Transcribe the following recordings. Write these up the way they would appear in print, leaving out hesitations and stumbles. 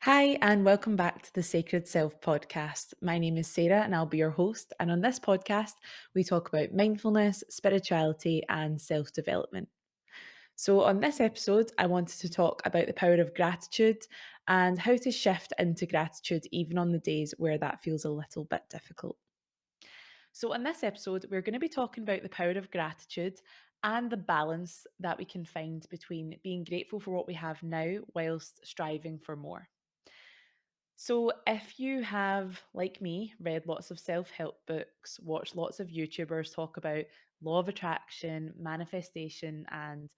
Hi, and welcome back to the Sacred Self podcast. My name is Sarah, and I'll be your host. And on this podcast, we talk about mindfulness, spirituality, and self development. So, on this episode, I wanted to talk about the power of gratitude and how to shift into gratitude even on the days where that feels a little bit difficult. So, on this episode, we're going to be talking about the power of gratitude and the balance that we can find between being grateful for what we have now whilst striving for more. So, if you have, like me, read lots of self help books, watched lots of YouTubers talk about law of attraction, manifestation, and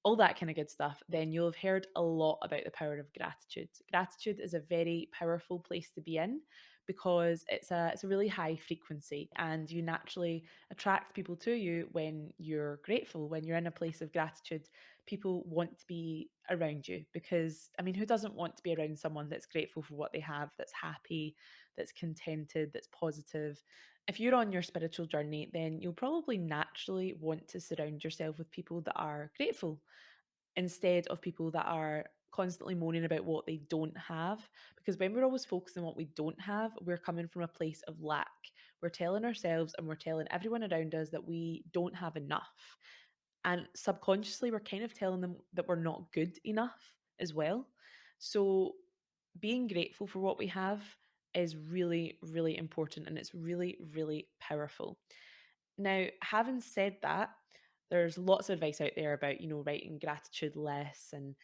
all that kind of good stuff, then you'll have heard a lot about the power of gratitude. Gratitude is a very powerful place to be in because it's a really high frequency and you naturally attract people to you when you're grateful. When you're in a place of gratitude, people want to be around you because I mean, who doesn't want to be around someone that's grateful for what they have, that's happy, that's contented, that's positive? If you're on your spiritual journey, then you'll probably naturally want to surround yourself with people that are grateful instead of people that are constantly moaning about what they don't have. Because when we're always focusing on what we don't have, we're coming from a place of lack. We're telling ourselves and we're telling everyone around us that we don't have enough. And subconsciously, we're kind of telling them that we're not good enough as well. So, being grateful for what we have is really, really important and it's really, really powerful. Now, having said that, there's lots of advice out there about, writing gratitude lists and,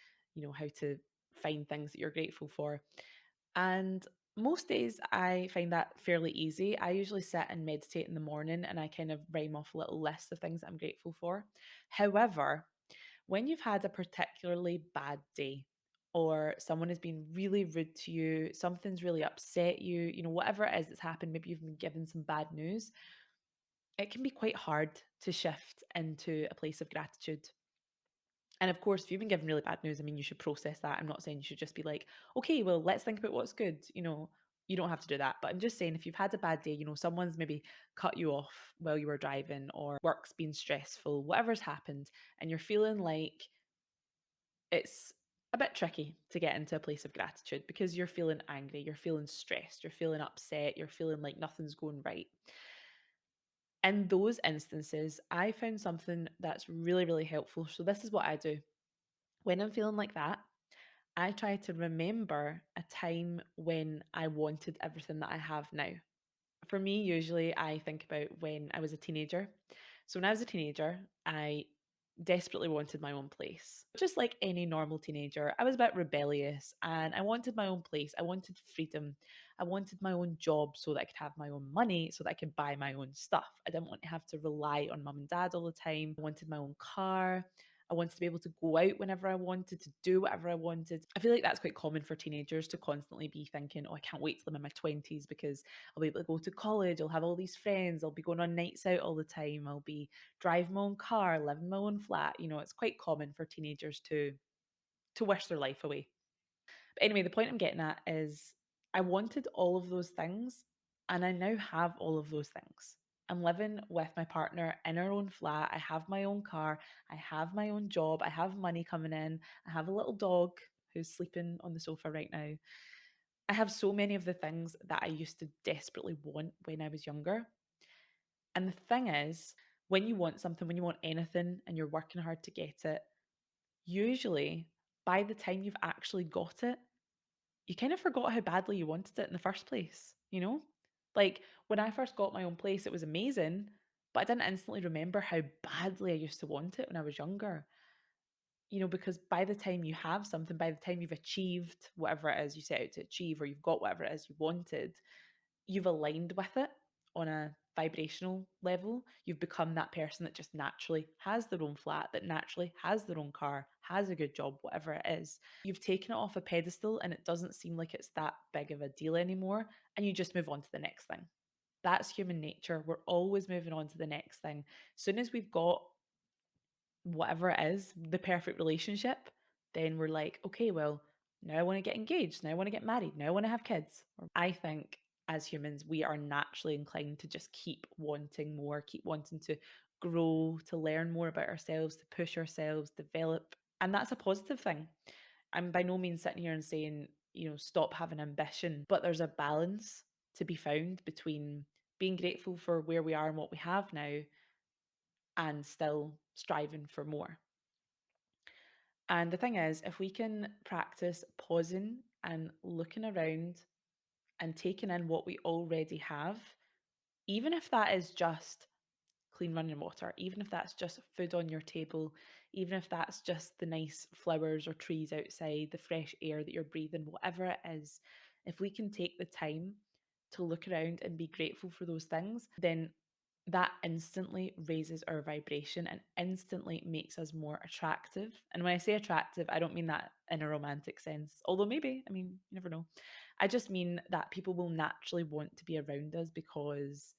how to find things that you're grateful for. And most days I find that fairly easy. I usually sit and meditate in the morning and I kind of rhyme off a little list of things that I'm grateful for. However, when you've had a particularly bad day, or someone has been really rude to you, something's really upset you, whatever it is that's happened, maybe you've been given some bad news, it can be quite hard to shift into a place of gratitude. And of course, if you've been given really bad news, I mean, you should process that. I'm not saying you should just be like, okay, well, let's think about what's good. You don't have to do that. But I'm just saying, if you've had a bad day, someone's maybe cut you off while you were driving, or work's been stressful, whatever's happened, and you're feeling like it's a bit tricky to get into a place of gratitude because you're feeling angry, you're feeling stressed, you're feeling upset, you're feeling like nothing's going right. In those instances, I found something that's really, really helpful. So, this is what I do. When I'm feeling like that, I try to remember a time when I wanted everything that I have now. For me, usually I think about when I was a teenager. So when I was a teenager, I desperately wanted my own place. Just like any normal teenager, I was a bit rebellious and I wanted my own place. I wanted freedom. I wanted my own job so that I could have my own money, so that I could buy my own stuff. I didn't want to have to rely on mum and dad all the time. I wanted my own car. I wanted to be able to go out whenever I wanted, to do whatever I wanted. I feel like that's quite common for teenagers to constantly be thinking, oh, I can't wait till I'm in my 20s because I'll be able to go to college, I'll have all these friends, I'll be going on nights out all the time, I'll be driving my own car, living in my own flat. It's quite common for teenagers to wish their life away. But anyway, the point I'm getting at is I wanted all of those things and I now have all of those things. I'm living with my partner in our own flat. I have my own car. I have my own job. I have money coming in. I have a little dog who's sleeping on the sofa right now. I have so many of the things that I used to desperately want when I was younger. And the thing is, when you want something, when you want anything and you're working hard to get it, usually by the time you've actually got it, you kind of forgot how badly you wanted it in the first place? Like when I first got my own place, it was amazing, but I didn't instantly remember how badly I used to want it when I was younger. Because by the time you have something, by the time you've achieved whatever it is you set out to achieve, or you've got whatever it is you wanted, you've aligned with it on a vibrational level. You've become that person that just naturally has their own flat, that naturally has their own car, has a good job, whatever it is. You've taken it off a pedestal and it doesn't seem like it's that big of a deal anymore. And you just move on to the next thing. That's human nature. We're always moving on to the next thing. As soon as we've got whatever it is, the perfect relationship, then we're like, okay, well, now I want to get engaged. Now I want to get married. Now I want to have kids. I think as humans, we are naturally inclined to just keep wanting more, keep wanting to grow, to learn more about ourselves, to push ourselves, develop. And that's a positive thing. I'm by no means sitting here and saying stop having ambition. But there's a balance to be found between being grateful for where we are and what we have now and still striving for more. And the thing is, if we can practice pausing and looking around and taking in what we already have, even if that is just clean running water, even if that's just food on your table, even if that's just the nice flowers or trees outside, the fresh air that you're breathing, whatever it is, if we can take the time to look around and be grateful for those things, then that instantly raises our vibration and instantly makes us more attractive. And when I say attractive, I don't mean that in a romantic sense, although maybe, I mean, you never know. I just mean that people will naturally want to be around us because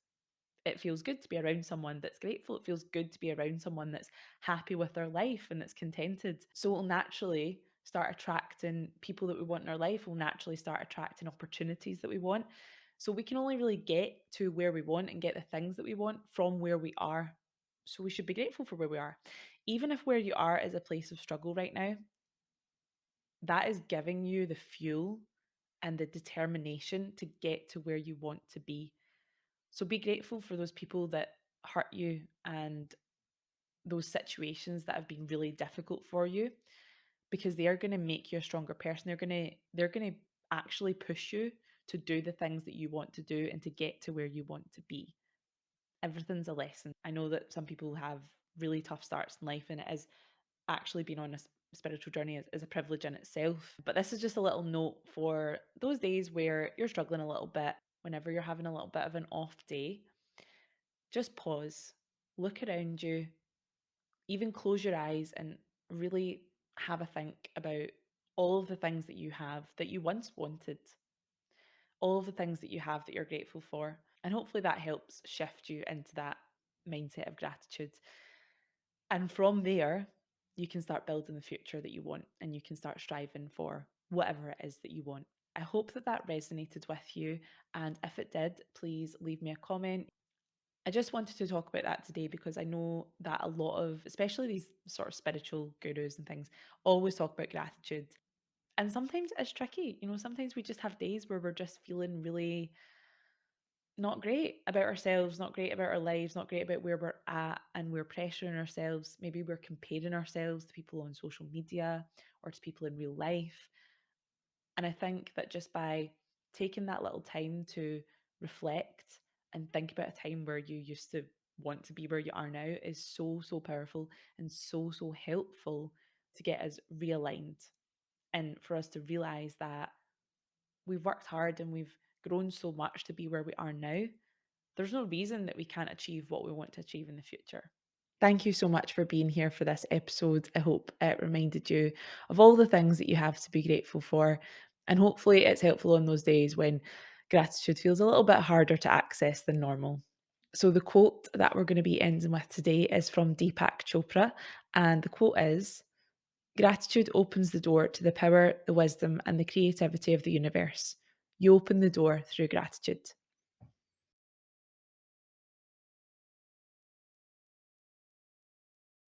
it feels good to be around someone that's grateful. It feels good to be around someone that's happy with their life and that's contented. So we'll naturally start attracting people that we want in our life. We'll naturally start attracting opportunities that we want. So we can only really get to where we want and get the things that we want from where we are. So we should be grateful for where we are. Even if where you are is a place of struggle right now, that is giving you the fuel and the determination to get to where you want to be. So be grateful for those people that hurt you and those situations that have been really difficult for you, because they are going to make you a stronger person. They're going to actually push you to do the things that you want to do and to get to where you want to be. Everything's a lesson. I know that some people have really tough starts in life, and it is actually being on a spiritual journey is a privilege in itself. But this is just a little note for those days where you're struggling a little bit, whenever you're having a little bit of an off day. Just pause, look around you, even close your eyes and really have a think about all of the things that you have that you once wanted, all of the things that you have that you're grateful for. And hopefully that helps shift you into that mindset of gratitude. And from there, you can start building the future that you want and you can start striving for whatever it is that you want. I hope that that resonated with you. And if it did, please leave me a comment. I just wanted to talk about that today because I know that a lot of, especially these sort of spiritual gurus and things, always talk about gratitude. And sometimes it's tricky. Sometimes we just have days where we're just feeling really not great about ourselves, not great about our lives, not great about where we're at, and we're pressuring ourselves. Maybe we're comparing ourselves to people on social media or to people in real life. And I think that just by taking that little time to reflect and think about a time where you used to want to be where you are now is so, so powerful and so, so helpful to get us realigned and for us to realize that we've worked hard and we've grown so much to be where we are now. There's no reason that we can't achieve what we want to achieve in the future. Thank you so much for being here for this episode. I hope it reminded you of all the things that you have to be grateful for. And hopefully, it's helpful on those days when gratitude feels a little bit harder to access than normal. So, the quote that we're going to be ending with today is from Deepak Chopra. And the quote is: "Gratitude opens the door to the power, the wisdom, and the creativity of the universe. You open the door through gratitude."